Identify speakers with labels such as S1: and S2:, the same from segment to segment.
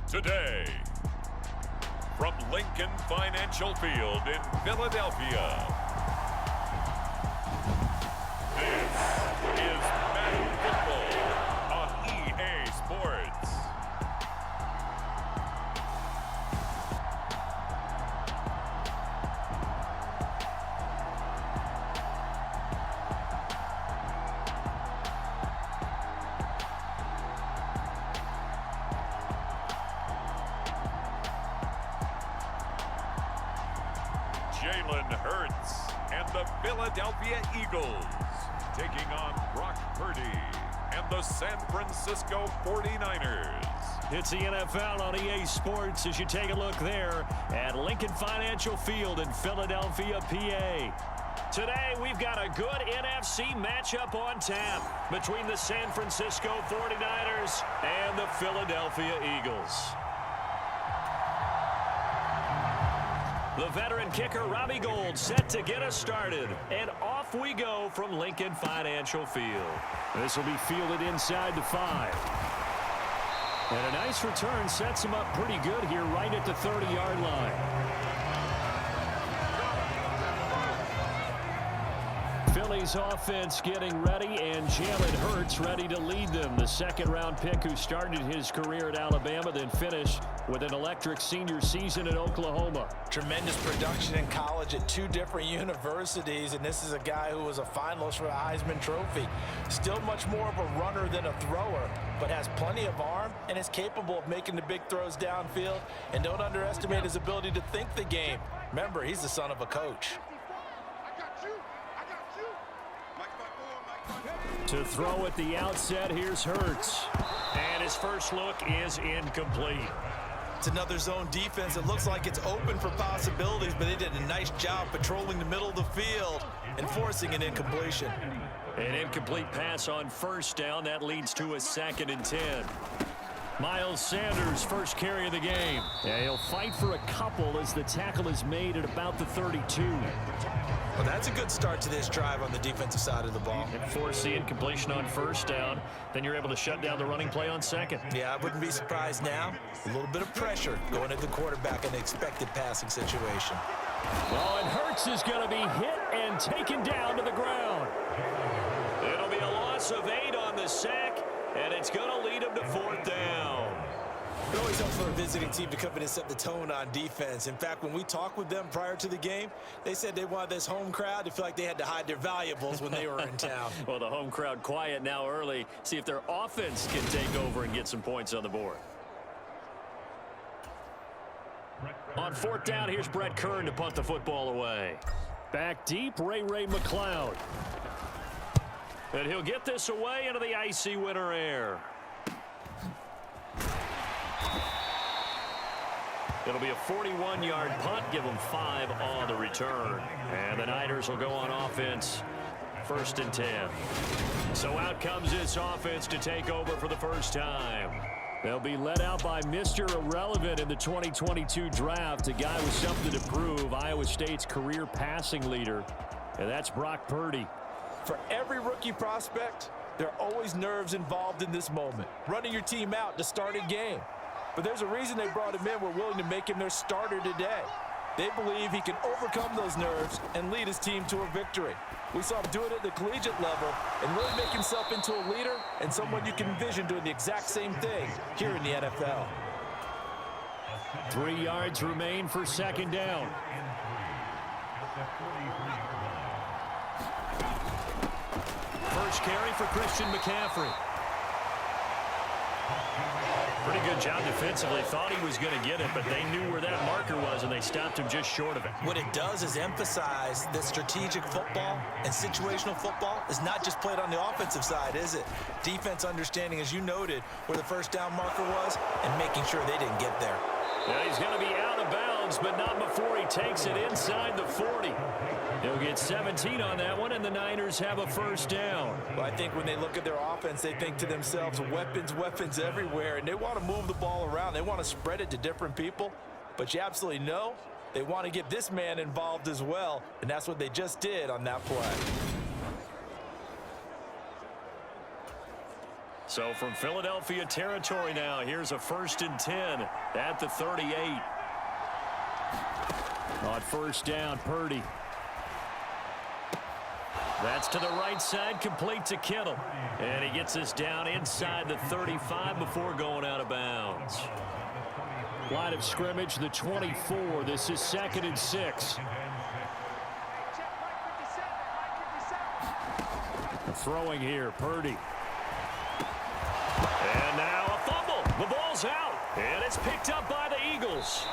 S1: today. From Lincoln Financial Field in Philadelphia, this is Madden Football on EA Sports. Jalen Hurts and the Philadelphia Eagles taking on Brock Purdy and the San Francisco 49ers.
S2: It's the NFL on EA Sports as you take a look there at Lincoln Financial Field in Philadelphia, PA. Today, we've got a good NFC matchup on tap between the San Francisco 49ers and the Philadelphia Eagles. The veteran kicker, Robbie Gould, set to get us started. And off we go from Lincoln Financial Field. This will be fielded inside the 5. And a nice return sets him up pretty good here right at the 30-yard line. Philly's offense getting ready, and Jalen Hurts ready to lead them. The second-round pick who started his career at Alabama, then finished with an electric senior season at Oklahoma.
S3: Tremendous production in college at 2 different universities, and this is a guy who was a finalist for the Heisman Trophy. Still much more of a runner than a thrower, but has plenty of arm and is capable of making the big throws downfield. And don't underestimate his ability to think the game. Remember, he's the son of a coach.
S2: To throw at the outset, here's Hurts. And his first look is incomplete.
S3: It's another zone defense. It looks like it's open for possibilities, but they did a nice job patrolling the middle of the field and forcing an incompletion.
S2: An incomplete pass on first down. That leads to a 2nd and 10. Miles Sanders, first carry of the game. Yeah, he'll fight for a couple as the tackle is made at about the 32.
S3: Well, that's a good start to this drive on the defensive side of the ball.
S2: And force the incompletion on first down. Then you're able to shut down the running play on second.
S3: Yeah, I wouldn't be surprised now. A little bit of pressure going at the quarterback in an expected passing situation.
S2: Well, and Hurts is going to be hit and taken down to the ground. It'll be a loss of 8 on the sack, and it's going to lead him to 4th down.
S3: It always helps for a visiting team to come in and set the tone on defense. In fact, when we talked with them prior to the game, they said they wanted this home crowd to feel like they had to hide their valuables when they were in town.
S2: Well, the home crowd quiet now early. See if their offense can take over and get some points on the board. On 4th down, here's Brett Kern to punt the football away. Back deep, Ray McLeod. And he'll get this away into the icy winter air. It'll be a 41-yard punt, give them 5 on the return. And the Niners will go on offense, 1st and 10. So out comes this offense to take over for the first time. They'll be led out by Mr. Irrelevant in the 2022 draft, a guy with something to prove, Iowa State's career passing leader, and that's Brock Purdy.
S3: For every rookie prospect, there are always nerves involved in this moment, running your team out to start a game. But there's a reason they brought him in. We're willing to make him their starter today. They believe he can overcome those nerves and lead his team to a victory. We saw him do it at the collegiate level and really make himself into a leader and someone you can envision doing the exact same thing here in the NFL.
S2: 3 yards remain for 2nd down. First carry for Christian McCaffrey. Pretty good job defensively. Thought he was going to get it, but they knew where that marker was, and they stopped him just short of it.
S3: What it does is emphasize that strategic football and situational football is not just played on the offensive side, is it? Defense understanding, as you noted, where the first down marker was and making sure they didn't get there.
S2: Yeah, he's going to be out of bounds, but not before he takes it inside the 40. He'll get 17 on that one, and the Niners have a first down.
S3: Well, I think when they look at their offense, they think to themselves, weapons everywhere, and they want to move the ball around. They want to spread it to different people, but you absolutely know they want to get this man involved as well, and that's what they just did on that play.
S2: So from Philadelphia territory now, here's a 1st and 10 at the 38. On 1st down, Purdy. That's to the right side, complete to Kittle. And he gets us down inside the 35 before going out of bounds. Line of scrimmage, the 24. This is 2nd and 6. Throwing here, Purdy. And now a fumble. The ball's out. And it's picked up by the Eagles.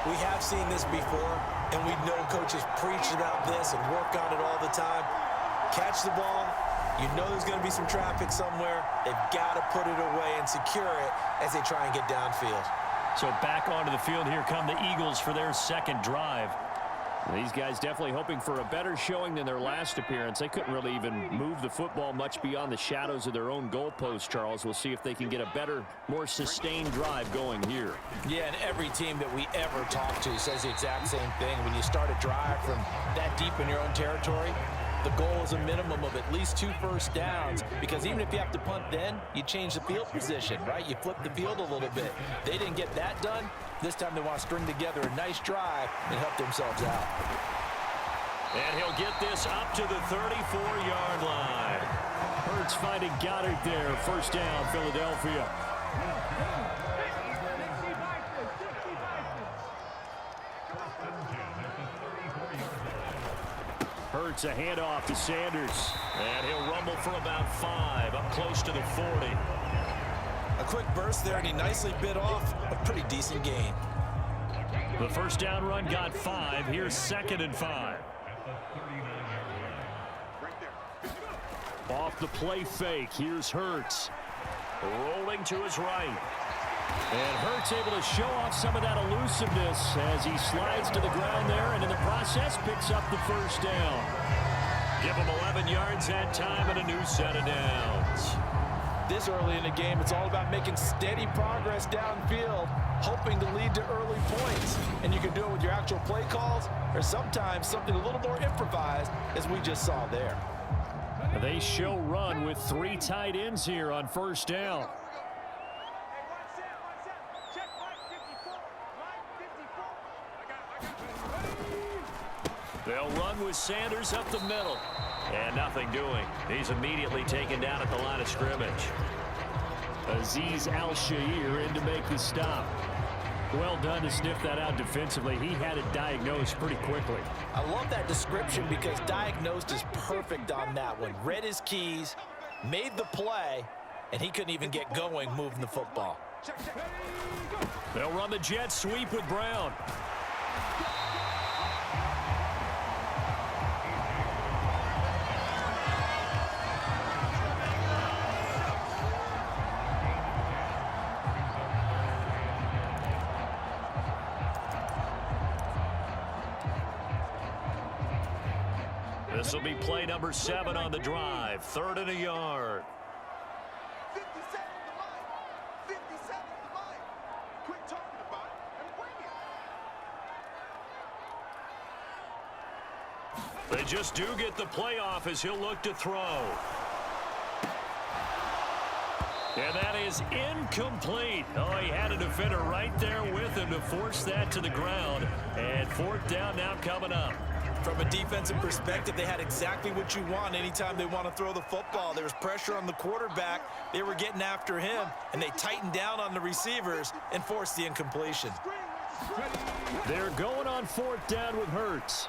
S3: We have seen this before, and we know coaches preach about this and work on it all the time. Catch the ball. You know there's going to be some traffic somewhere. They've got to put it away and secure it as they try and get downfield.
S2: So back onto the field, here come the Eagles for their 2nd drive. These guys definitely hoping for a better showing than their last appearance. They couldn't really even move the football much beyond the shadows of their own goalpost, Charles. We'll see if they can get a better, more sustained drive going here.
S3: Yeah, and every team that we ever talk to says the exact same thing. When you start a drive from that deep in your own territory, the goal is a minimum of at least 2 first downs, because even if you have to punt then, you change the field position, right? You flip the field a little bit. They didn't get that done. This time they want to string together a nice drive and help themselves out.
S2: And he'll get this up to the 34-yard line. Hurts finding Goddard there. 1st down, Philadelphia. Hurts a handoff to Sanders. And he'll rumble for about 5, up close to the 40.
S3: A quick burst there, and he nicely bit off a pretty decent gain.
S2: The 1st down run got 5. Here's 2nd and 5. Off the play fake. Here's Hurts. Rolling to his right. And Hurts able to show off some of that elusiveness as he slides to the ground there, and in the process picks up the 1st down. Give him 11 yards that time and a new set of downs.
S3: This early in the game, it's all about making steady progress downfield, hoping to lead to early points. And you can do it with your actual play calls, or sometimes something a little more improvised, as we just saw there.
S2: They show run with 3 tight ends here on 1st down. They'll run with Sanders up the middle. And nothing doing. He's immediately taken down at the line of scrimmage. Azeez Al-Shaair in to make the stop. Well done to sniff that out defensively. He had it diagnosed pretty quickly.
S3: I love that description because diagnosed is perfect on that one. Read his keys, made the play, and he couldn't even get going moving the football.
S2: They'll run the jet sweep with Brown. This will be play number 7 on the drive. 3rd and a yard.
S4: 57 to mine. 57 to mine. Quit talking about it and bring it.
S2: They just do get the playoff as he'll look to throw. And that is incomplete. Oh, he had a defender right there with him to force that to the ground. And 4th down now coming up.
S3: From a defensive perspective, they had exactly what you want anytime they want to throw the football. There was pressure on the quarterback. They were getting after him, and they tightened down on the receivers and forced the incompletion.
S2: They're going on 4th down with Hurts.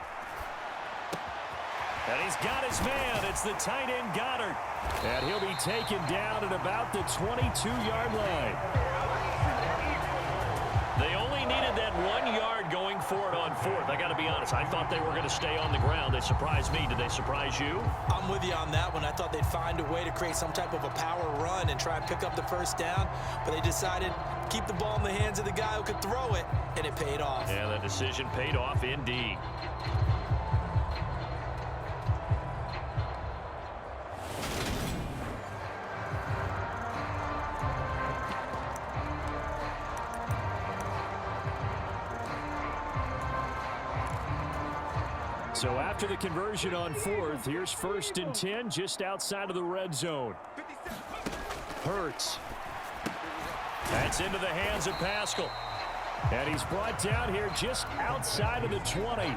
S2: And he's got his man. It's the tight end Goddard. And he'll be taken down at about the 22-yard line. They only needed that 1 yard going for it on 4th. I got to be honest. I thought they were going to stay on the ground. They surprised me. Did they surprise you?
S3: I'm with you on that one. I thought they'd find a way to create some type of a power run and try and pick up the 1st down. But they decided to keep the ball in the hands of the guy who could throw it, and it paid off.
S2: Yeah, that decision paid off indeed. So after the conversion on fourth, here's 1st and 10 just outside of the red zone. Hurts. That's into the hands of Pascal. And he's brought down here just outside of the 20.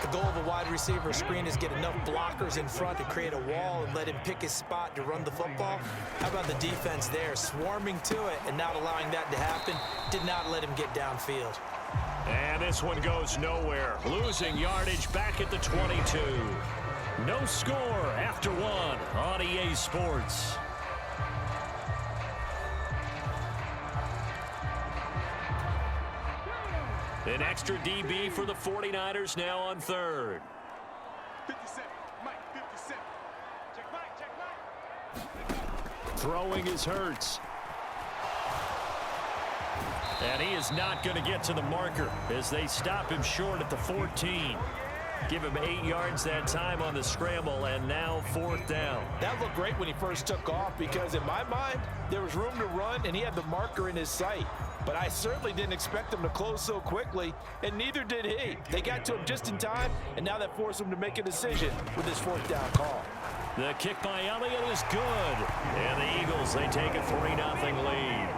S5: The goal of a wide receiver screen is get enough blockers in front to create a wall and let him pick his spot to run the football. How about the defense there, swarming to it and not allowing that to happen? Did not let him get downfield.
S2: And this one goes nowhere. Losing yardage back at the 22. No score after one on EA Sports. An extra DB for the 49ers now on third.
S4: 57, Mike, 57. Check Mike.
S2: Throwing is Hurts. And he is not going to get to the marker as they stop him short at the 14. Give him 8 yards that time on the scramble, and now 4th down.
S3: That looked great when he first took off because in my mind, there was room to run and he had the marker in his sight. But I certainly didn't expect him to close so quickly, and neither did he. They got to him just in time, and now that forced him to make a decision with his 4th down call.
S2: The kick by Elliott is good. And the Eagles, they take a 3-0 lead.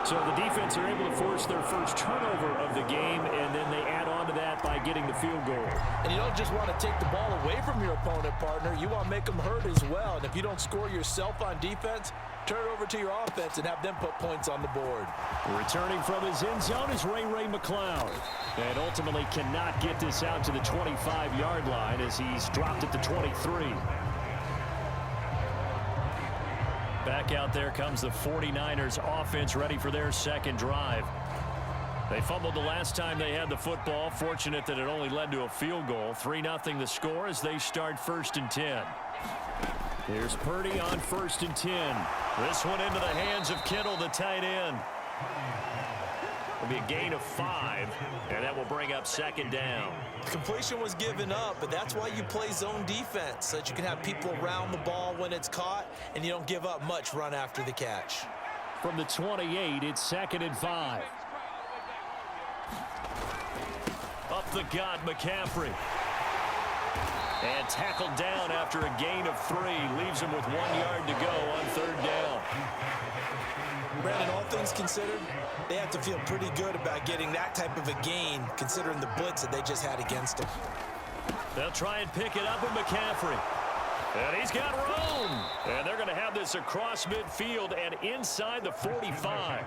S2: So the defense are able to force their first turnover of the game, and then they add on to that by getting the field goal.
S3: And you don't just want to take the ball away from your opponent, partner. You want to make them hurt as well. And if you don't score yourself on defense, turn it over to your offense and have them put points on the board.
S2: Returning from his end zone is Ray McLeod. And ultimately cannot get this out to the 25-yard line as he's dropped at the 23. Back out there comes the 49ers offense ready for their second drive. They fumbled the last time they had the football. Fortunate that it only led to a field goal. 3-0 the score as they start 1st and 10. Here's Purdy on 1st and 10. This one into the hands of Kittle, the tight end. It'll be a gain of 5, and that will bring up 2nd down.
S5: Completion was given up, but that's why you play zone defense, so that you can have people around the ball when it's caught, and you don't give up much run after the catch.
S2: From the 28, it's 2nd and 5. Up the gut, McCaffrey. And tackled down after a gain of 3. Leaves him with 1 yard to go on 3rd down.
S5: Brandon, all things considered, they have to feel pretty good about getting that type of a gain, considering the blitz that they just had against them.
S2: They'll try and pick it up with McCaffrey. And he's got room. And they're going to have this across midfield and inside the 45.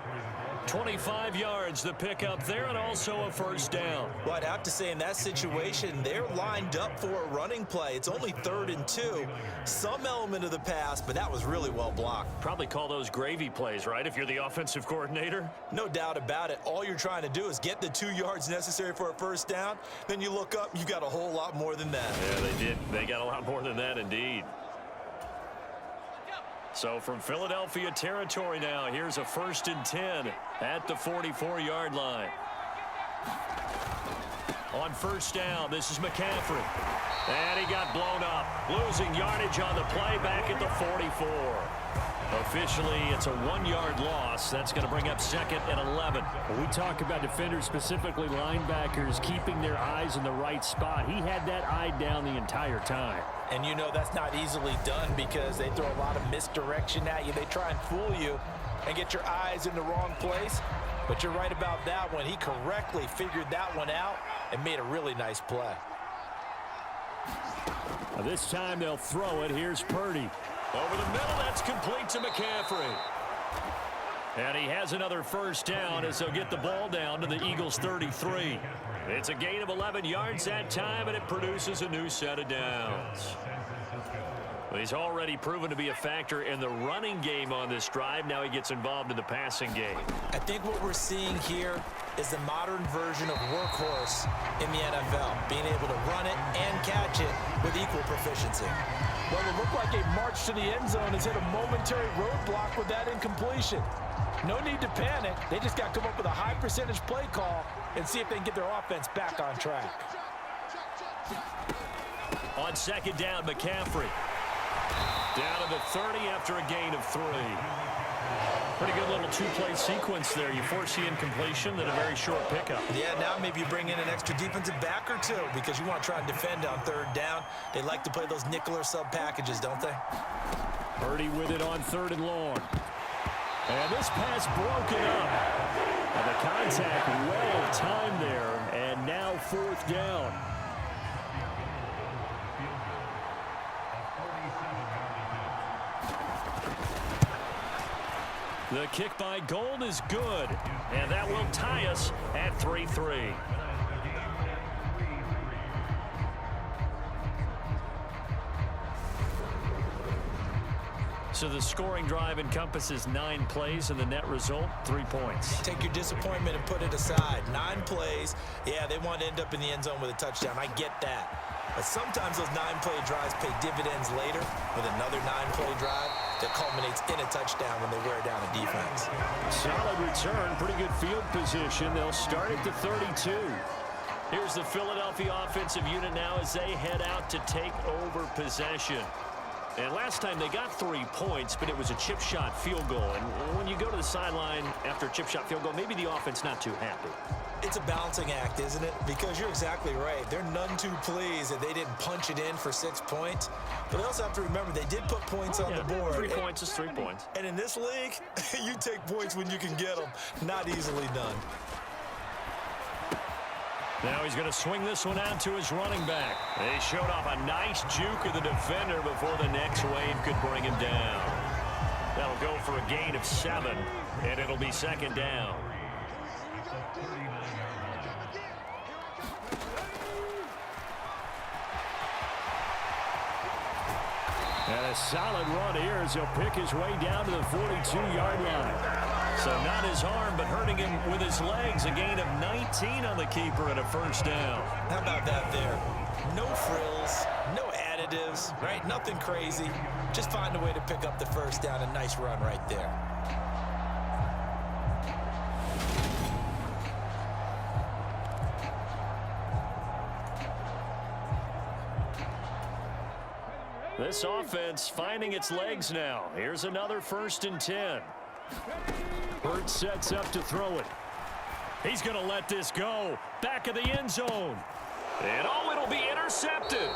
S2: 25 yards the pickup there, and also a 1st down.
S5: Well, I'd have to say in that situation, they're lined up for a running play. It's only 3rd and 2. Some element of the pass, but that was really well blocked.
S2: Probably call those gravy plays, right, if you're the offensive coordinator?
S5: No doubt about it. All you're trying to do is get the 2 yards necessary for a 1st down. Then you look up, you got a whole lot more than that.
S2: Yeah, they did. They got a lot more than that, indeed. So from Philadelphia territory now, here's a 1st and 10 at the 44-yard line. On 1st down, this is McCaffrey. And he got blown up. Losing yardage on the play back at the 44. Officially, it's a 1-yard loss. That's going to bring up 2nd and 11.
S6: We talk about defenders, specifically linebackers, keeping their eyes in the right spot. He had that eye down the entire time.
S3: And you know that's not easily done because they throw a lot of misdirection at you. They try and fool you and get your eyes in the wrong place. But you're right about that one. He correctly figured that one out and made a really nice play.
S6: Now this time they'll throw it. Here's Purdy.
S2: Over the middle, that's complete to McCaffrey. And he has another 1st down as they'll get the ball down to the Eagles' 33. It's a gain of 11 yards that time, and it produces a new set of downs. Well, he's already proven to be a factor in the running game on this drive. Now he gets involved in the passing game.
S5: I think what we're seeing here is the modern version of workhorse in the NFL, being able to run it and catch it with equal proficiency.
S3: Well, it looked like a march to the end zone has hit a momentary roadblock with that incompletion. No need to panic. They just got to come up with a high percentage play call and see if they can get their offense back on track.
S2: On 2nd down, McCaffrey. Down to the 30 after a gain of 3. Pretty good little two-play sequence there. You force the incompletion, then a very short pickup.
S5: Yeah, now maybe you bring in an extra defensive back or two because you want to try and defend on third down. They like to play those nickel or sub packages, don't they?
S6: Purdy with it on 3rd and long. And this pass broken up. And the contact well timed there. And now 4th down. The kick by Gold is good.
S2: And that will tie us at 3-3. So the scoring drive encompasses 9 plays, and the net result, 3 points.
S5: Take your disappointment and put it aside. 9 plays. Yeah, they want to end up in the end zone with a touchdown. I get that. But sometimes those 9-play drives pay dividends later with another 9-play drive that culminates in a touchdown when they wear down a defense.
S6: Solid return, pretty good field position. They'll start at the 32.
S2: Here's the Philadelphia offensive unit now as they head out to take over possession. And last time they got 3 points, but it was a chip shot field goal. And when you go to the sideline after a chip shot field goal, maybe the offense not too happy.
S5: It's a balancing act, isn't it? Because you're exactly right. They're none too pleased that they didn't punch it in for 6 points. But they also have to remember they did put points on the board.
S2: 3 points is 3 points.
S5: And in this league, you take points when you can get them. Not easily done.
S2: Now he's going to swing this one out to his running back. They showed off a nice juke of the defender before the next wave could bring him down. That'll go for a gain of 7, and it'll be 2nd down.
S6: And a solid run here as he'll pick his way down to the 42-yard line.
S2: So not his arm, but hurting him with his legs. A gain of 19 on the keeper and a 1st down.
S5: How about that there? No frills, no additives, right? Nothing crazy. Just find a way to pick up the 1st down. A nice run right there.
S2: This offense finding its legs now. Here's another 1st and 10.
S6: Hurts sets up to throw it.
S2: He's going to let this go. Back of the end zone. And it'll be intercepted.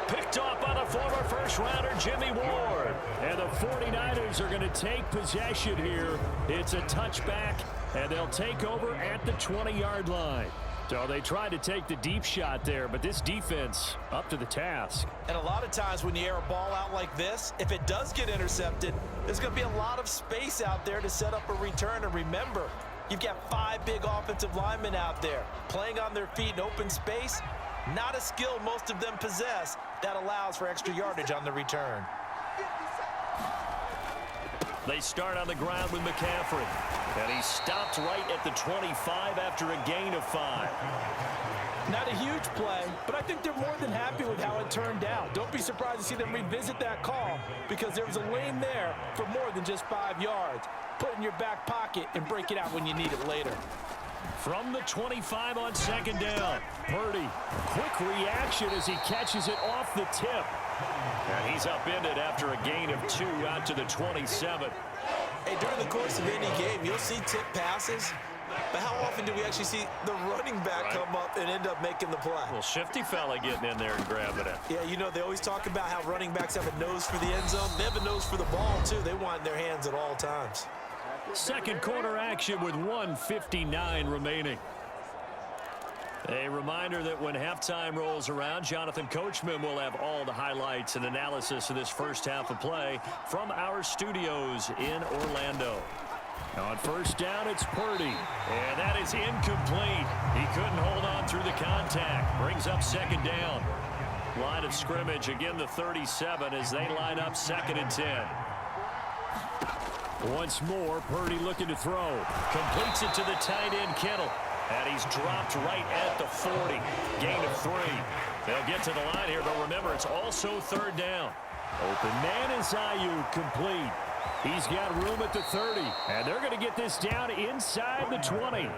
S2: Picked off by the former first-rounder Jimmy Ward.
S6: And the 49ers are going to take possession here. It's a touchback, and they'll take over at the 20-yard line. So they tried to take the deep shot there, but this defense up to the task.
S5: And a lot of times when you air a ball out like this, if it does get intercepted, there's going to be a lot of space out there to set up a return. And remember, you've got 5 big offensive linemen out there playing on their feet in open space. Not a skill most of them possess that allows for extra yardage on the return.
S2: They start on the ground with McCaffrey. And he stopped right at the 25 after a gain of 5.
S3: Not a huge play, but I think they're more than happy with how it turned out. Don't be surprised to see them revisit that call because there was a lane there for more than just 5 yards. Put it in your back pocket and break it out when you need it later.
S6: From the 25 on 2nd down, Purdy, quick reaction as he catches it off the tip.
S2: And he's upended after a gain of 2 out to the 27.
S5: Hey, during the course of any game, you'll see tip passes, but how often do we actually see the running back come up and end up making the play?
S2: Well, shifty fella getting in there and grabbing it.
S5: Yeah, you know, they always talk about how running backs have a nose for the end zone. They have a nose for the ball, too. They want it in their hands at all times.
S6: 2nd quarter action with 1:59 remaining.
S2: A reminder that when halftime rolls around, Jonathan Coachman will have all the highlights and analysis of this first half of play from our studios in Orlando.
S6: On 1st down, it's Purdy.
S2: And that is incomplete. He couldn't hold on through the contact. Brings up 2nd down. Line of scrimmage, again the 37 as they line up 2nd and 10.
S6: Once more, Purdy looking to throw.
S2: Completes it to the tight end, Kittle. And he's dropped right at the 40. Gain of 3. They'll get to the line here, but remember, it's also 3rd down.
S6: Open man is Ayuk, complete. He's got room at the 30. And they're going to get this down inside the 20.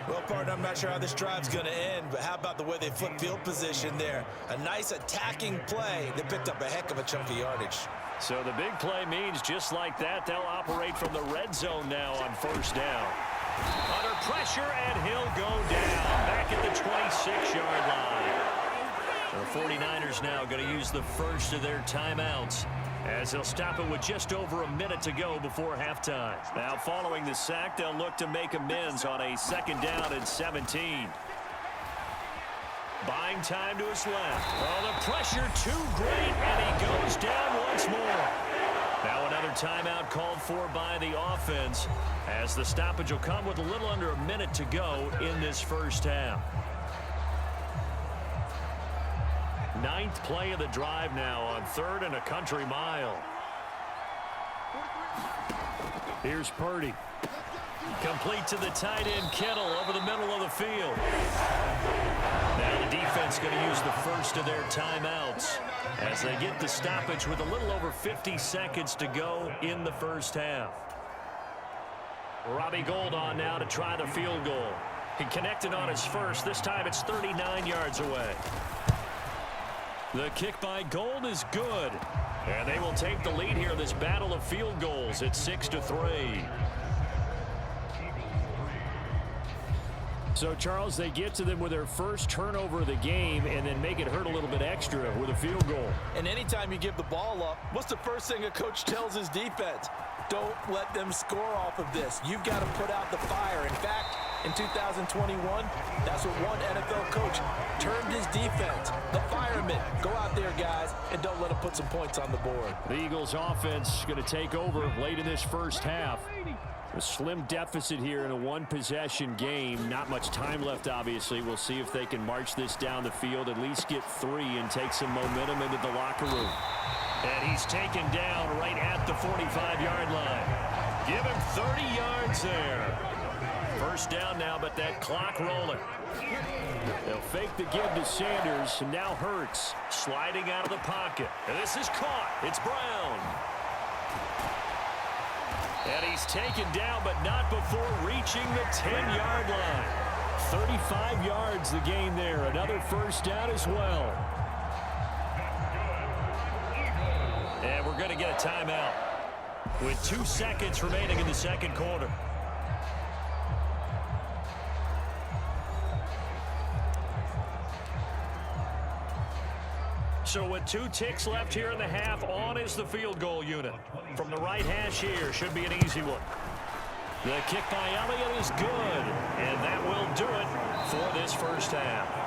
S5: Well, partner, I'm not sure how this drive's going to end, but how about the way they flip field position there? A nice attacking play that picked up a heck of a chunk of yardage.
S6: So the big play means just like that, they'll operate from the red zone now on first down. Under pressure, and he'll go down back at the 26-yard line. The 49ers now going to use the first of their timeouts as they'll stop it with just over a minute to go before halftime. Now following the sack, they'll look to make amends on a second down and 17. Buying time to his left. Oh, the pressure too great, and he goes down once more. Now another timeout called for by the offense as the stoppage will come with a little under a minute to go in this first half. Ninth play of the drive now on 3rd and a country mile. Here's Purdy. Complete to the tight end Kittle over the middle of the field. Now the defense going to use the first of their timeouts as they get the stoppage with a little over 50 seconds to go in the first half. Robbie Gould on now to try the field goal. He connected on his first. This time it's 39 yards away. The kick by Gould is good. And they will take the lead here in this battle of field goals at 6-3. So, Charles, they get to them with their first turnover of the game and then make it hurt a little bit extra with a field goal.
S3: And anytime you give the ball up, what's the first thing a coach tells his defense? Don't let them score off of this. You've got to put out the fire. In fact, in 2021, that's what one NFL coach termed his defense. The firemen. Go out there, guys, and don't let them put some points on the board.
S6: The Eagles offense going to take over late in this first half. A slim deficit here in a one-possession game. Not much time left, obviously. We'll see if they can march this down the field, at least get 3 and take some momentum into the locker room. And he's taken down right at the 45-yard line. Give him 30 yards there. First down now, but that clock rolling. They'll fake the give to Sanders, and now Hurts sliding out of the pocket. And this is caught. It's Brown. And he's taken down, but not before reaching the 10-yard line. 35 yards the gain there. Another first down as well. And we're going to get a timeout with 2 seconds remaining in the second quarter. So with 2 ticks left here in the half, on is the field goal unit. From the right hash here, should be an easy one. The kick by Elliott is good, and that will do it for this first half.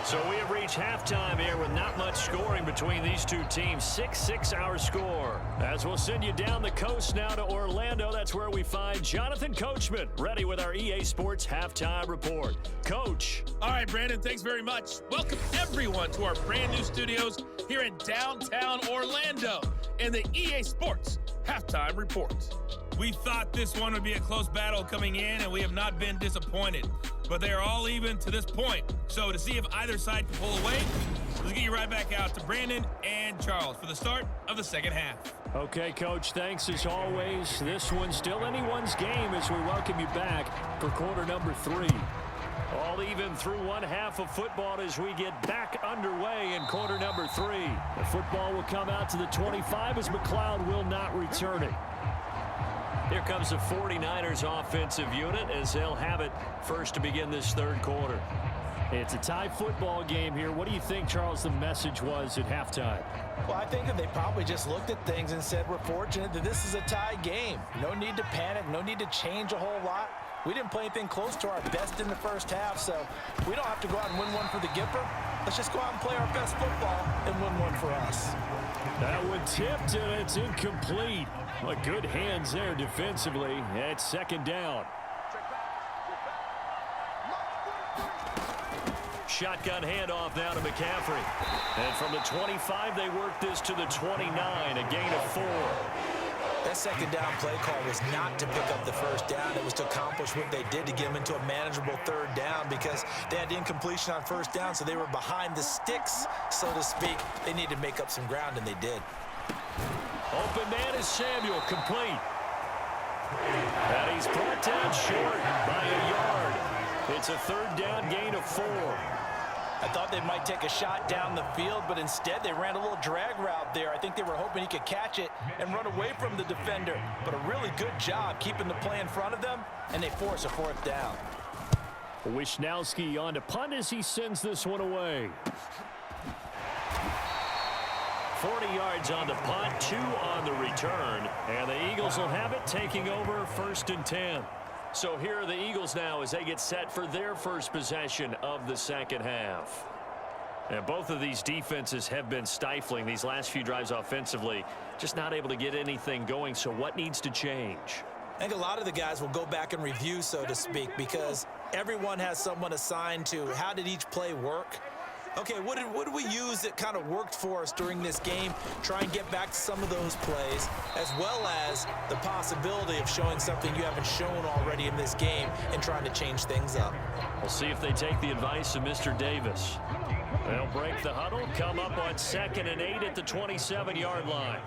S6: So we have reached halftime here with not much scoring between these two teams. 6-6 our score. As we'll send you down the coast now to Orlando, that's where we find Jonathan Coachman, ready with our EA Sports Halftime Report. Coach.
S7: All right, Brandon, thanks very much. Welcome, everyone, to our brand new studios here in downtown Orlando in the EA Sports Halftime Report. We thought this one would be a close battle coming in, and we have not been disappointed. But they are all even to this point. So to see if either side can pull away, let's get you right back out to Brandon and Charles for the start of the second half.
S6: Okay, Coach, thanks as always. This one's still anyone's game as we welcome you back for quarter number 3. All even through one half of football as we get back underway in quarter number 3. The football will come out to the 25 as McLeod will not return it. Here comes the 49ers offensive unit as they'll have it first to begin this third quarter. It's a tie football game here. What do you think, Charles, the message was at halftime?
S3: Well, I think that they probably just looked at things and said, we're fortunate that this is a tie game. No need to panic, no need to change a whole lot. We didn't play anything close to our best in the first half, so we don't have to go out and win one for the Gipper. Let's just go out and play our best football and win one for us.
S6: That one tipped, and it's incomplete. But good hands there defensively at second down. Shotgun handoff now to McCaffrey. And from the 25, they work this to the 29, a gain of 4.
S5: That second down play call was not to pick up the first down. It was to accomplish what they did to get them into a manageable third down because they had incompletion on first down, so they were behind the sticks, so to speak. They needed to make up some ground, and they did.
S6: Open man is Samuel, complete. And he's brought down short by a yard. It's a third down gain of 4.
S3: I thought they might take a shot down the field, but instead they ran a little drag route there. I think they were hoping he could catch it and run away from the defender. But a really good job keeping the play in front of them, and they force a 4th down.
S6: Wisnowski on to punt as he sends this one away.
S2: 40 yards on the punt, 2 on the return, and the Eagles will have it, taking over 1st and 10. So here are the Eagles now as they get set for their first possession of the second half. And both of these defenses have been stifling these last few drives offensively, just not able to get anything going. So what needs to change?
S5: I think a lot of the guys will go back and review, so to speak, because everyone has someone assigned to how did each play work. Okay, what did we use that kind of worked for us during this game? Try and get back to some of those plays, as well as the possibility of showing something you haven't shown already in this game and trying to change things up.
S2: We'll see if they take the advice of Mr. Davis. They'll break the huddle, come up on 2nd and 8 at the 27-yard line.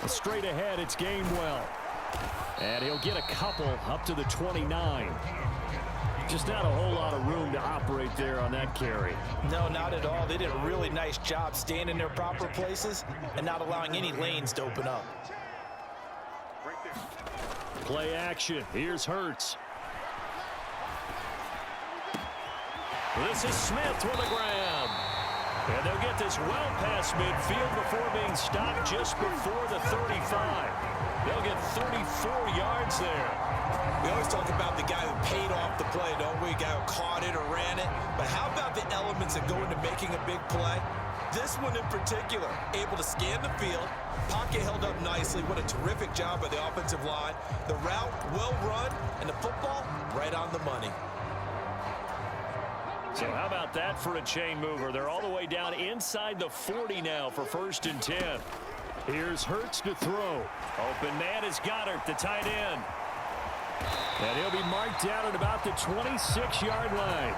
S6: Straight ahead, it's Gainwell. And he'll get a couple up to the 29. Just not a whole lot of room to operate there on that carry.
S3: No, not at all. They did a really nice job staying in their proper places and not allowing any lanes to open up.
S6: Play action. Here's Hurts.
S2: This is Smith with a grab. And they'll get this well past midfield before being stopped just before the 35. They'll get 34 yards there.
S5: We always talk about the guy who paid off the play, don't we? The guy who caught it or ran it. But how about the elements that go into making a big play? This one in particular, able to scan the field, pocket held up nicely. What a terrific job by the offensive line. The route, well run, and the football, right on the money.
S2: So how about that for a chain mover? They're all the way down inside the 40 now for 1st and 10.
S6: Here's Hurts to throw.
S2: Open man is Goddard, the tight end.
S6: And he'll be marked down at about the 26-yard line.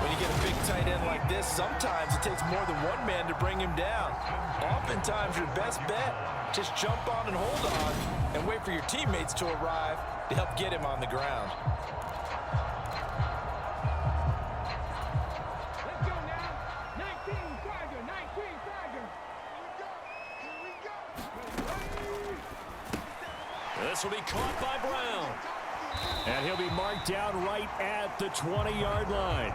S3: When you get a big tight end like this, sometimes it takes more than one man to bring him down. Oftentimes, your best bet, just jump on and hold on and wait for your teammates to arrive to help get him on the ground.
S2: This will be caught by Brown.
S6: And he'll be marked down right at the 20-yard line.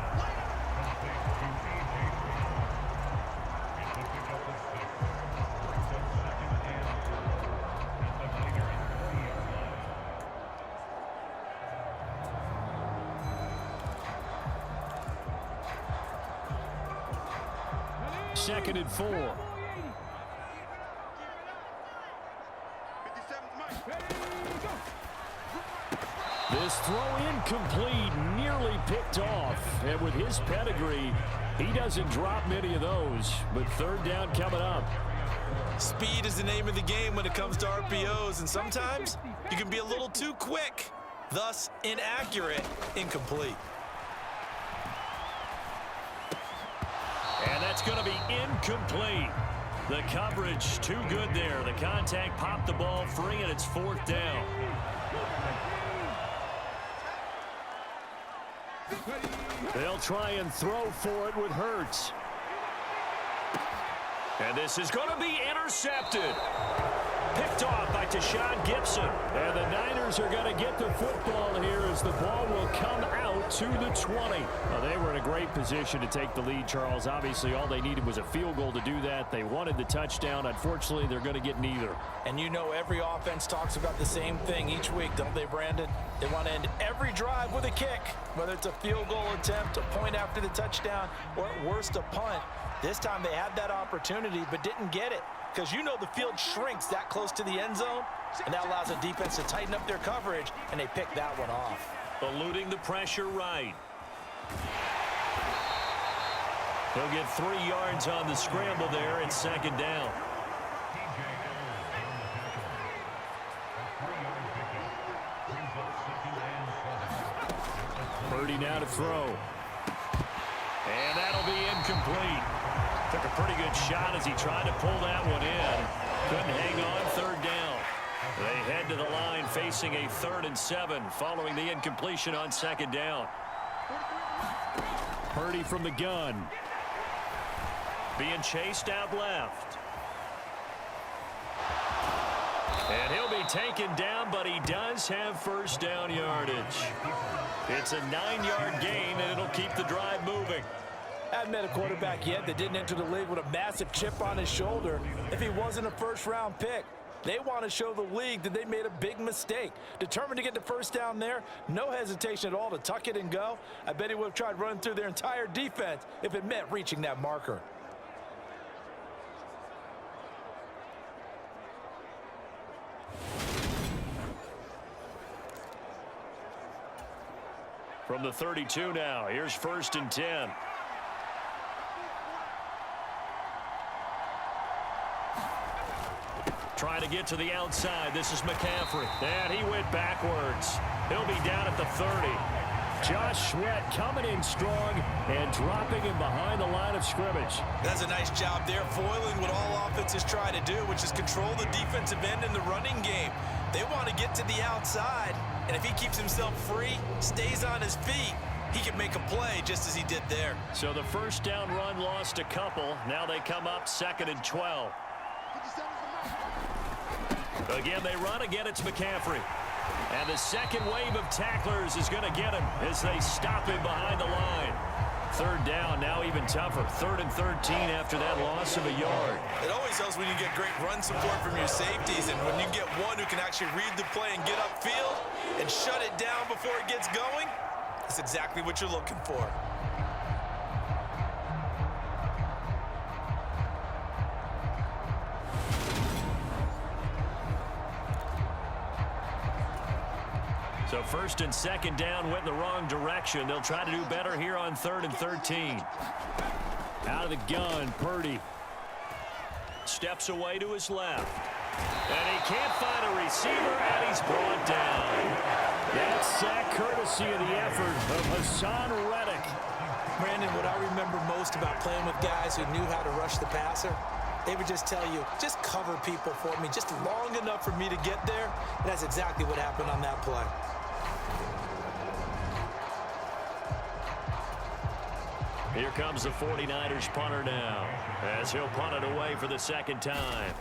S6: Second and 4. This throw incomplete, nearly picked off. And with his pedigree, he doesn't drop many of those. But 3rd down coming up.
S5: Speed is the name of the game when it comes to RPOs, and sometimes you can be a little too quick, thus inaccurate, incomplete.
S2: And that's going to be incomplete. The coverage too good there. The contact popped the ball free, and it's 4th down.
S6: They'll try and throw for it with Hurts.
S2: And this is going to be intercepted. Picked off by Tashawn Gibson.
S6: And the Niners are going to get the football here as the ball will come out to the 20. Well, they were in a great position to take the lead, Charles. Obviously, all they needed was a field goal to do that. They wanted the touchdown. Unfortunately, they're going to get neither.
S3: And you know every offense talks about the same thing each week, don't they, Brandon? They want to end every drive with a kick, whether it's a field goal attempt, a point after the touchdown, or at worst a punt. This time they had that opportunity but didn't get it because you know the field shrinks that close to the end zone, and that allows the defense to tighten up their coverage, and they pick that one off.
S2: Eluding the pressure right. He'll get 3 yards on the scramble there at 2nd down.
S6: Purdy now to throw.
S2: And that'll be incomplete. Took a pretty good shot as he tried to pull that one in. Couldn't hang on. 3rd down. They facing a 3rd and 7 following the incompletion on 2nd down.
S6: Purdy from the gun.
S2: Being chased out left. And he'll be taken down, but he does have first down yardage. It's a 9-yard gain, and it'll keep the drive moving.
S3: I haven't met a quarterback yet that didn't enter the league with a massive chip on his shoulder if he wasn't a first-round pick. They want to show the league that they made a big mistake. Determined to get the first down there, no hesitation at all to tuck it and go. I bet he would have tried running through their entire defense if it meant reaching that marker.
S2: From the 32 now, here's 1st and 10. Trying to get to the outside. This is McCaffrey. And he went backwards. He'll be down at the 30.
S6: Josh Sweat coming in strong and dropping him behind the line of scrimmage.
S5: That's a nice job there, foiling what all offenses try to do, which is control the defensive end in the running game. They want to get to the outside, and if he keeps himself free, stays on his feet, he can make a play just as he did there.
S2: So the first down run lost a couple. Now they come up 2nd and 12. Again, they run. Again, it's McCaffrey. And the second wave of tacklers is going to get him as they stop him behind the line. 3rd down, now even tougher. 3rd and 13 after that loss of a yard.
S5: It always helps when you get great run support from your safeties, and when you get one who can actually read the play and get upfield and shut it down before it gets going, that's exactly what you're looking for.
S2: So 1st and 2nd down went in the wrong direction. They'll try to do better here on 3rd and 13.
S6: Out of the gun, Purdy.
S2: Steps away to his left. And he can't find a receiver, and he's brought down.
S6: That sack courtesy of the effort of Hassan Reddick.
S5: Brandon, what I remember most about playing with guys who knew how to rush the passer, they would just tell you, just cover people for me, just long enough for me to get there. And that's exactly what happened on that play.
S2: Here comes the 49ers punter now, as he'll punt it away for the 2nd time.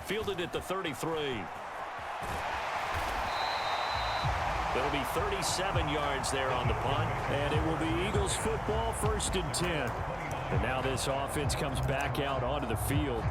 S2: Fielded at the 33. It'll be 37 yards there on the punt.
S6: And it will be Eagles football, 1st and 10. And now this offense comes back out onto the field.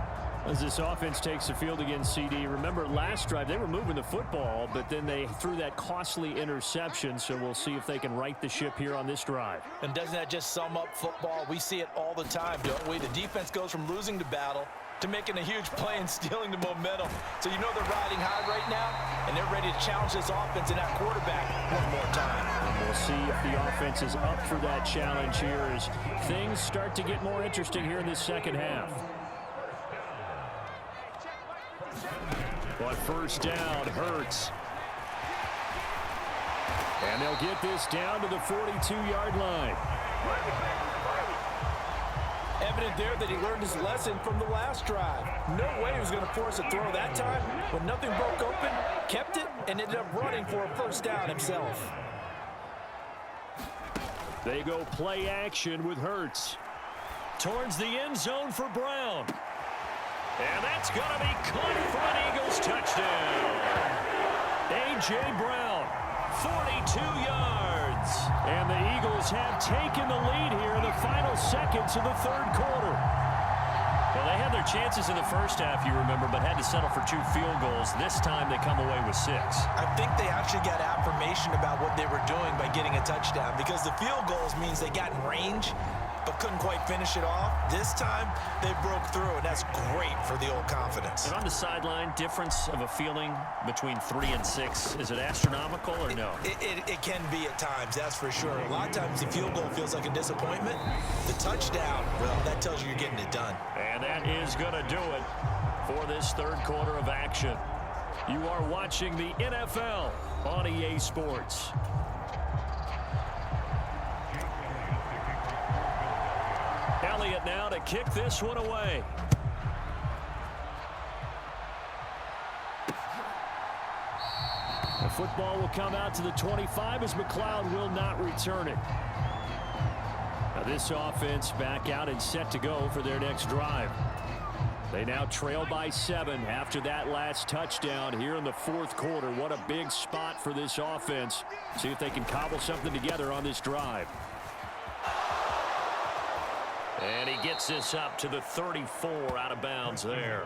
S6: As this offense takes the field against CD, remember last drive they were moving the football, but then they threw that costly interception, so we'll see if they can right the ship here on this drive.
S3: And doesn't that just sum up football? We see it all the time, don't we? The defense goes from losing the battle to making a huge play and stealing the momentum. So you know they're riding high right now, and they're ready to challenge this offense and that quarterback one more time.
S6: And we'll see if the offense is up for that challenge here as things start to get more interesting here in this 2nd half. But 1st down, Hurts. And they'll get this down to the 42-yard line.
S3: Evident there that he learned his lesson from the last drive. No way he was going to force a throw that time. When nothing broke open, kept it, and ended up running for a 1st down himself.
S6: They go play action with Hurts.
S2: Towards the end zone for Brown. And that's going to be caught for an Eagles touchdown. A.J. Brown, 42 yards.
S6: And the Eagles have taken the lead here in the final seconds of the 3rd quarter.
S2: Well, they had their chances in the 1st half, you remember, but had to settle for 2 field goals. This time they come away with 6.
S5: I think they actually got affirmation about what they were doing by getting a touchdown, because the field goals means they got in range but couldn't quite finish it off. This time, they broke through, and that's great for the old confidence.
S2: And on the sideline, difference of a feeling between 3 and 6, is it astronomical or no?
S5: It can be at times, that's for sure. A lot of times, the field goal feels like a disappointment. The touchdown, well, that tells you you're getting it done.
S2: And that is going to do it for this 3rd quarter of action. You are watching the NFL on EA Sports. Elliott now to kick this one away.
S6: football will come out to the 25 as McLeod will not return it. Now this offense back out and set to go for their next drive. They now trail by 7 after that last touchdown here in the fourth quarter. What a big spot for this offense. See if they can cobble something together on this drive. And he gets this up to the 34 out of bounds there.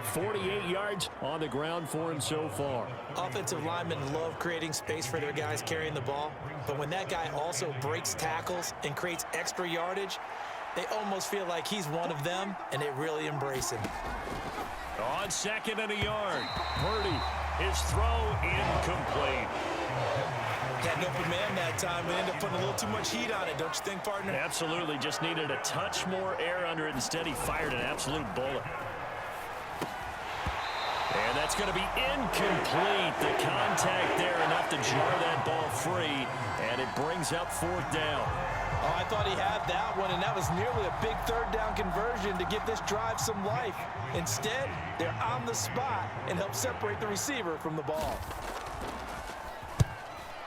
S6: 48 yards on the ground for him so far.
S5: Offensive linemen love creating space for their guys carrying the ball, but when that guy also breaks tackles and creates extra yardage, they almost feel like he's one of them, and they really embrace him.
S6: On 2nd and a yard, Purdy, his throw incomplete.
S5: Had an open man that time and ended up putting a little too much heat on it, don't you think, partner?
S6: Absolutely, just needed a touch more air under it. Instead, he fired an absolute bullet. And that's going to be incomplete. The contact there enough to jar that ball free, and it brings up 4th down.
S3: Oh, I thought he had that one, and that was nearly a big 3rd down conversion to give this drive some life. Instead, they're on the spot and help separate the receiver from the ball.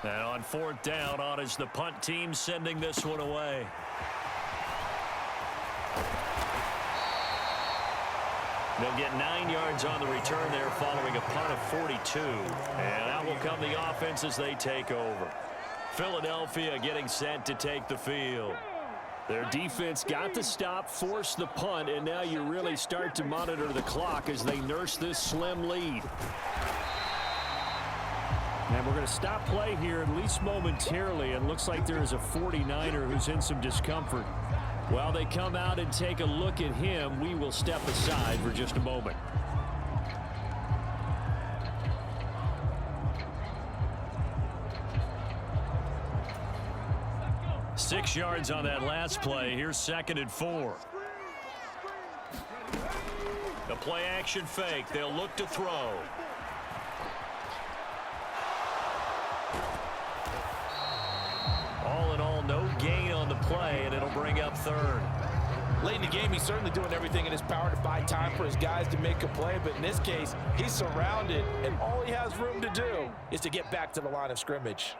S6: And on 4th down, on is the punt team sending this one away. They'll get 9 yards on the return there following a punt of 42. And out will come the offense as they take over. Philadelphia getting set to take the field. Their defense got the stop, forced the punt, and now you really start to monitor the clock as they nurse this slim lead. And we're going to stop play here at least momentarily. It looks like there is a 49er who's in some discomfort. While they come out and take a look at him, we will step aside for just a moment. Six yards on that last play. Here's 2nd and 4. The play action fake. They'll look to throw. All in all, no gain on the play, and it'll bring up 3rd.
S3: Late in the game, he's certainly doing everything in his power to buy time for his guys to make a play, but in this case, he's surrounded, and all he has room to do is to get back to the line of scrimmage.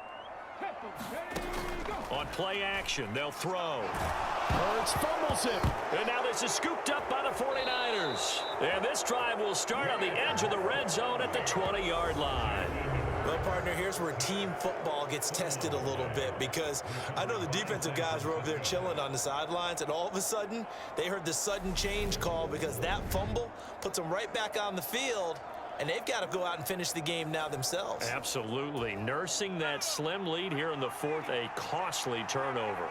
S6: On play action, they'll throw. Hurts fumbles it. And now this is scooped up by the 49ers. And this drive will start on the edge of the red zone at the 20-yard line.
S5: Well, partner, here's where team football gets tested a little bit, because I know the defensive guys were over there chilling on the sidelines, and all of a sudden, they heard the sudden change call because that fumble puts them right back on the field, and they've got to go out and finish the game now themselves.
S6: Absolutely. Nursing that slim lead here in the 4th, a costly turnover.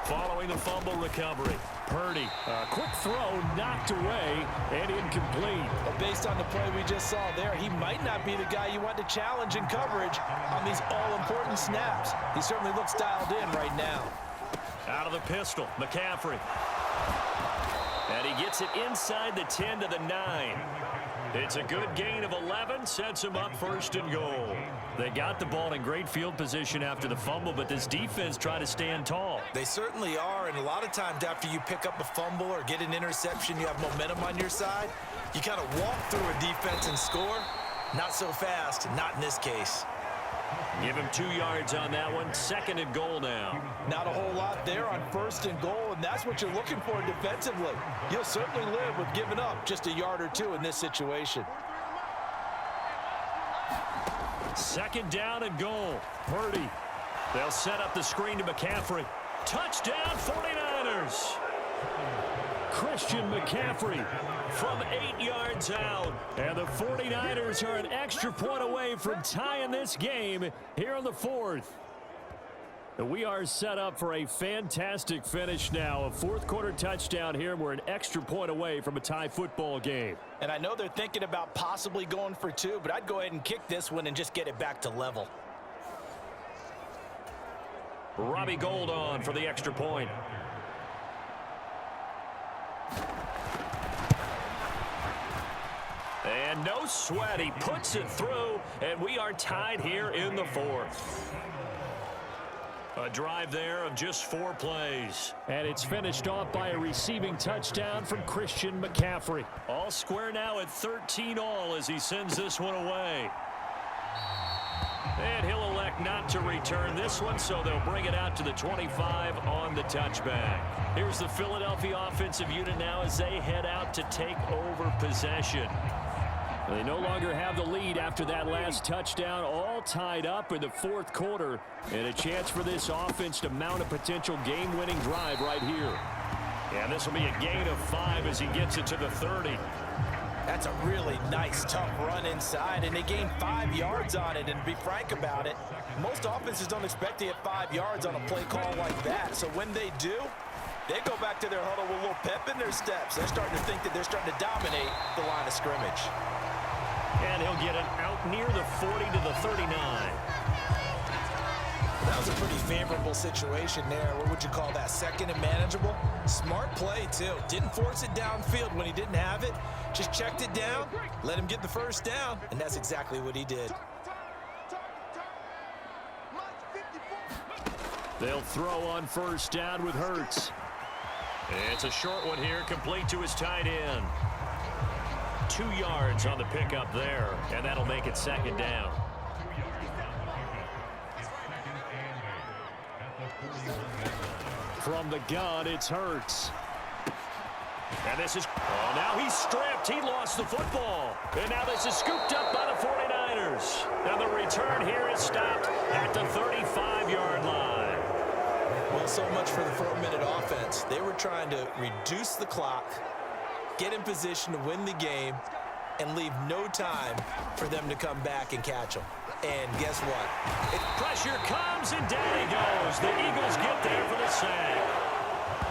S6: Following the fumble recovery, Purdy, a quick throw knocked away and incomplete.
S3: But based on the play we just saw there, he might not be the guy you want to challenge in coverage on these all-important snaps. He certainly looks dialed in right now.
S6: Out of the pistol, McCaffrey. And he gets it inside the 10 to the 9. It's a good gain of 11, sets him up 1st and goal. They got the ball in great field position after the fumble, but this defense tried to stand tall.
S5: They certainly are, and a lot of times after you pick up a fumble or get an interception, you have momentum on your side. You kind of walk through a defense and score. Not so fast, not in this case.
S6: Give him 2 yards on that one. 2nd and goal now.
S3: Not a whole lot there on 1st and goal, and that's what you're looking for defensively. You'll certainly live with giving up just a yard or 2 in this situation.
S6: 2nd down and goal. Purdy. They'll set up the screen to McCaffrey. Touchdown 49ers. Christian McCaffrey from 8 yards out. And the 49ers are an extra point away from tying this game here in the 4th. We are set up for a fantastic finish now. A 4th quarter touchdown here. We're an extra point away from a tie football game.
S3: And I know they're thinking about possibly going for 2, but I'd go ahead and kick this one and just get it back to level.
S6: Robbie Gould on for the extra point. And no sweat. He puts it through, and we are tied here in the 4th.
S2: A drive there of just 4 plays.
S6: And it's finished off by a receiving touchdown from Christian McCaffrey.
S2: All square now at 13-all as he sends this one away. And he'll elect not to return this one, so they'll bring it out to the 25 on the touchback. Here's the Philadelphia offensive unit now as they head out to take over possession.
S6: They no longer have the lead after that last touchdown, all tied up in the 4th quarter, and a chance for this offense to mount a potential game-winning drive right here.
S2: And this will be a gain of 5 as he gets it to the 30.
S5: That's a really nice, tough run inside, and they gained 5 yards on it. And to be frank about it, most offenses don't expect to get 5 yards on a play call like that. So when they do, they go back to their huddle with a little pep in their steps. They're starting to think that they're starting to dominate the line of scrimmage.
S2: And he'll get it out near the 40 to the 39.
S5: That was a pretty favorable situation there. What would you call that? Second and manageable? Smart play, too. Didn't force it downfield when he didn't have it. Just checked it down, let him get the first down, and that's exactly what he did.
S6: They'll throw on first down with Hurts.
S2: It's a short one here, complete to his tight end. 2 yards on the pickup there, and that'll make it second down.
S6: From the gun, it's Hurts.
S2: And this is, oh, now he's stripped. He lost the football. And now this is scooped up by the 49ers. And the return here is stopped at the 35-yard line.
S5: Well, so much for the 4-minute offense. They were trying to reduce the clock, get in position to win the game, and leave no time for them to come back and catch them. And guess what?
S2: Pressure comes, and down he goes. The Eagles get there for the sack.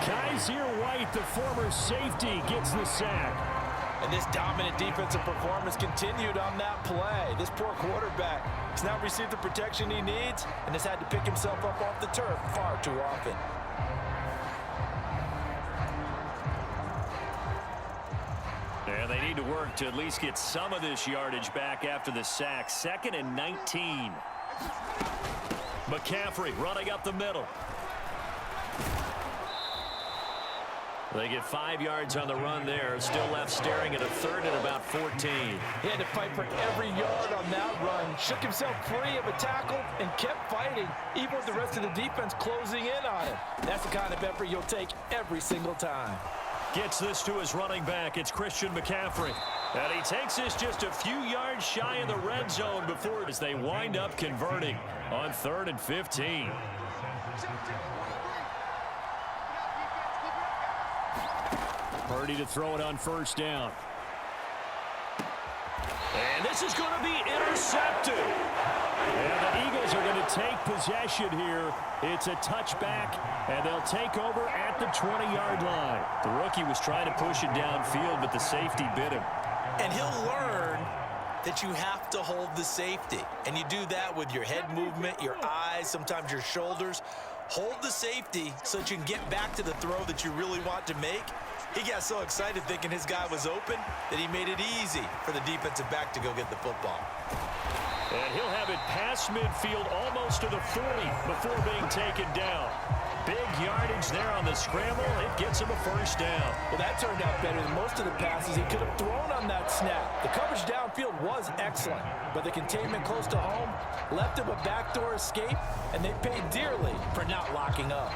S6: Kaiser White, the former safety, gets the sack.
S3: And this dominant defensive performance continued on that play. This poor quarterback has not received the protection he needs and has had to pick himself up off the turf far too often.
S2: And they need to work to at least get some of this yardage back after the sack. 2nd and 19. McCaffrey running up the middle. They get 5 yards on the run there. Still left staring at a 3rd and about 14.
S3: He had to fight for every yard on that run. Shook himself free of a tackle and kept fighting, even with the rest of the defense closing in on him. That's the kind of effort you'll take every single time.
S2: Gets this to his running back. It's Christian McCaffrey. And he takes this just a few yards shy of the red zone before as they wind up converting on 3rd and 15.
S6: Purdy to throw it on first down.
S2: And this is going to be intercepted.
S6: And the Eagles are going to take possession here. It's a touchback, and they'll take over at the 20-yard line.
S2: The rookie was trying to push it downfield, but the safety bit him.
S5: And he'll learn that you have to hold the safety. And you do that with your head movement, your eyes, sometimes your shoulders. Hold the safety so that you can get back to the throw that you really want to make. He got so excited thinking his guy was open that he made it easy for the defensive back to go get the football.
S2: And he'll have it past midfield almost to the 40 before being taken down. Big yardage there on the scramble. It gets him a first down.
S3: Well, that turned out better than most of the passes he could have thrown on that snap. The coverage downfield was excellent, but the containment close to home left him a backdoor escape, and they paid dearly for not locking up.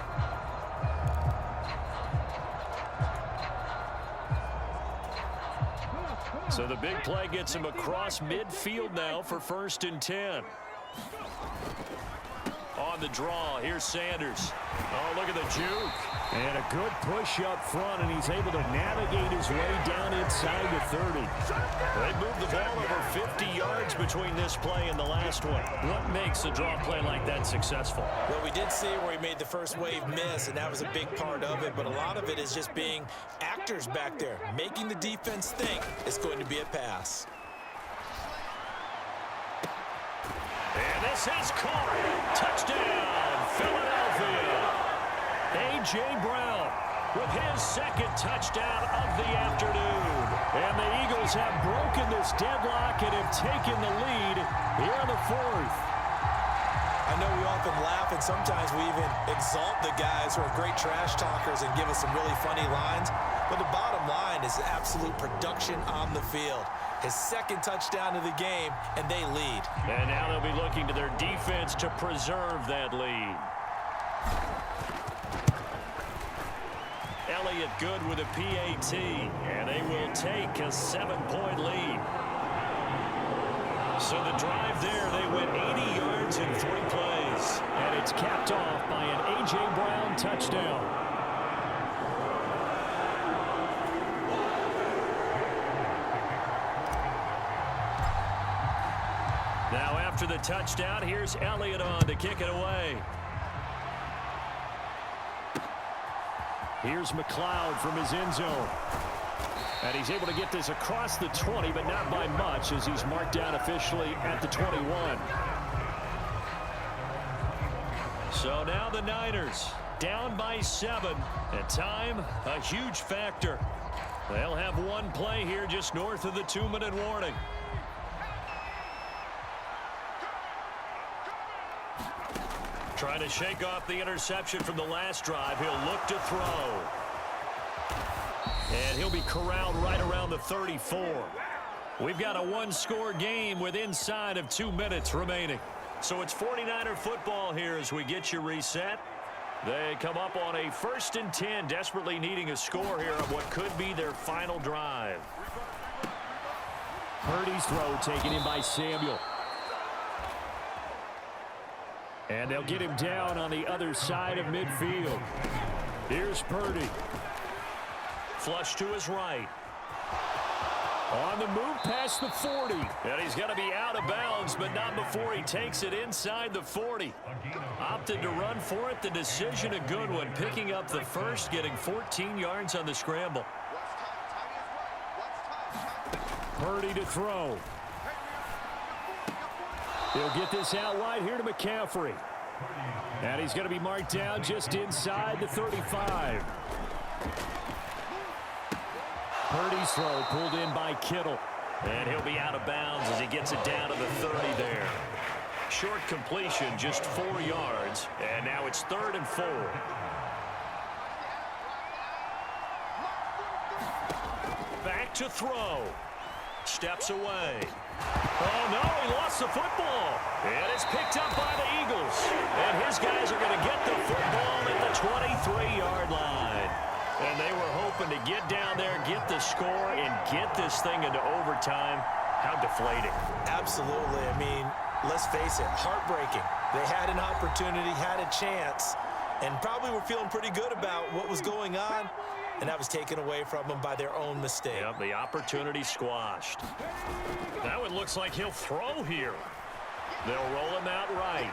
S2: So the big play gets him across midfield now for 1st and 10. On the draw, here's Sanders. Oh, look at the juke.
S6: And a good push up front, and he's able to navigate his way down inside the 30.
S2: They moved the ball over 50 yards between this play and the last one. What makes a draw play like that successful?
S5: Well, we did see where he made the first wave miss, and that was a big part of it, but a lot of it is just being actors back there, making the defense think it's going to be a pass.
S2: And this is caught. Touchdown, Philadelphia. A.J. Brown with his 2nd touchdown of the afternoon.
S6: And the Eagles have broken this deadlock and have taken the lead here in the 4th.
S5: I know we often and laugh, and sometimes we even exalt the guys who are great trash talkers and give us some really funny lines. But the bottom line is absolute production on the field. His second touchdown of the game, and they lead.
S2: And now they'll be looking to their defense to preserve that lead. Elliott good with a PAT, and they will take a 7-point lead. So the drive there, they went 80 yards in 3 plays.
S6: And it's capped off by an A.J. Brown touchdown.
S2: Now after the touchdown, here's Elliott on to kick it away.
S6: Here's McLeod from his end zone. And he's able to get this across the 20, but not by much, as he's marked down officially at the 21.
S2: So now the Niners down by 7. And time, a huge factor. They'll have one play here just north of the 2-minute warning. Trying to shake off the interception from the last drive. He'll look to throw. And he'll be corralled right around the 34. We've got a one-score game with inside of 2 minutes remaining. So it's 49er football here as we get you reset. They come up on a 1st and 10, desperately needing a score here on what could be their final drive.
S6: Purdy's throw taken in by Samuel. And they'll get him down on the other side of midfield. Here's Purdy.
S2: Flush to his right.
S6: On the move past the 40.
S2: And he's going to be out of bounds, but not before he takes it inside the 40. Opted to run for it. The decision a good one. Picking up the first, getting 14 yards on the scramble.
S6: Purdy to throw. He'll get this out wide here to McCaffrey. And he's going to be marked down just inside the 35. Purdy's throw pulled in by Kittle.
S2: And he'll be out of bounds as he gets it down to the 30 there. Short completion, just 4 yards. And now it's 3rd and 4. Back to throw. Steps away. Oh, no, he lost the football. And it's picked up by the Eagles. And his guys are going to get the football at the 23-yard line. And they were hoping to get down there, get the score, and get this thing into overtime. How deflating.
S5: Absolutely. I mean, let's face it, heartbreaking. They had an opportunity, had a chance, and probably were feeling pretty good about what was going on, and that was taken away from them by their own mistake.
S2: Yep, the opportunity squashed. That one looks like he'll throw here. They'll roll him out right.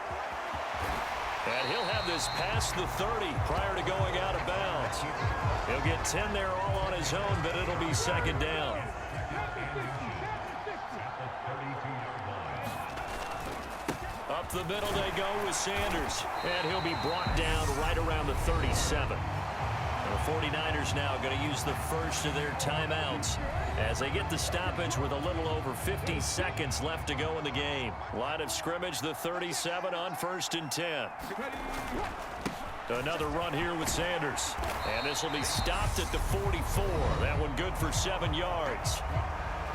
S2: And he'll have this past the 30 prior to going out of bounds. He'll get 10 there all on his own, but it'll be 2nd down. Up the middle they go with Sanders. And he'll be brought down right around the 37. The 49ers now going to use the first of their timeouts as they get the stoppage with a little over 50 seconds left to go in the game. Line of scrimmage, the 37 on 1st and 10. Another run here with Sanders. And this will be stopped at the 44. That one good for 7 yards.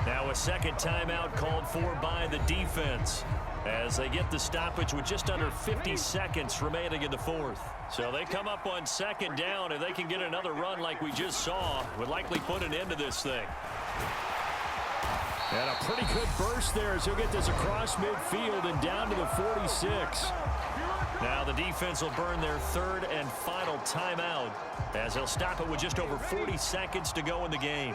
S2: Now a second timeout called for by the defense as they get the stoppage with just under 50 seconds remaining in the 4th. So they come up on 2nd down. If they can get another run like we just saw, would likely put an end to this thing.
S6: And a pretty good burst there as he'll get this across midfield and down to the 46.
S2: Now the defense will burn their 3rd and final timeout as they'll stop it with just over 40 seconds to go in the game.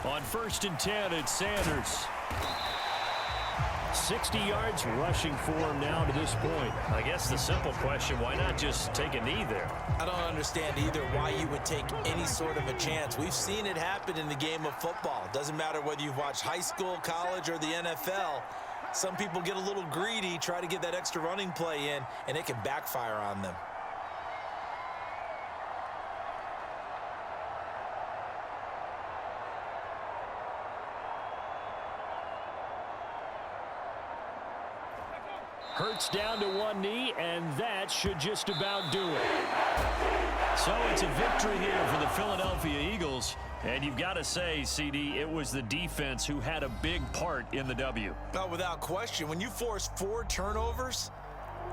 S2: On 1st and 10, it's Sanders. 60 yards rushing for him now to this point. I guess the simple question, why not just take a knee there?
S5: I don't understand either why you would take any sort of a chance. We've seen it happen in the game of football. Doesn't matter whether you've watched high school, college, or the NFL. Some people get a little greedy, try to get that extra running play in, and it can backfire on them.
S6: Hurts down to one knee, and that should just about do it.
S2: So it's a victory here for the Philadelphia Eagles. And you've got to say, CD, it was the defense who had a big part in the W.
S5: Oh, without question. When you force 4 turnovers,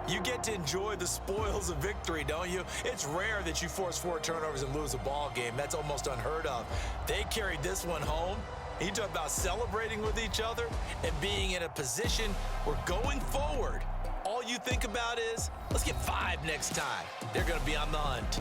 S5: you get to enjoy the spoils of victory, don't you? It's rare that you force 4 turnovers and lose a ball game. That's almost unheard of. They carried this one home. You talk about celebrating with each other and being in a position where going forward, all you think about is, let's get 5 next time. They're going to be on the hunt.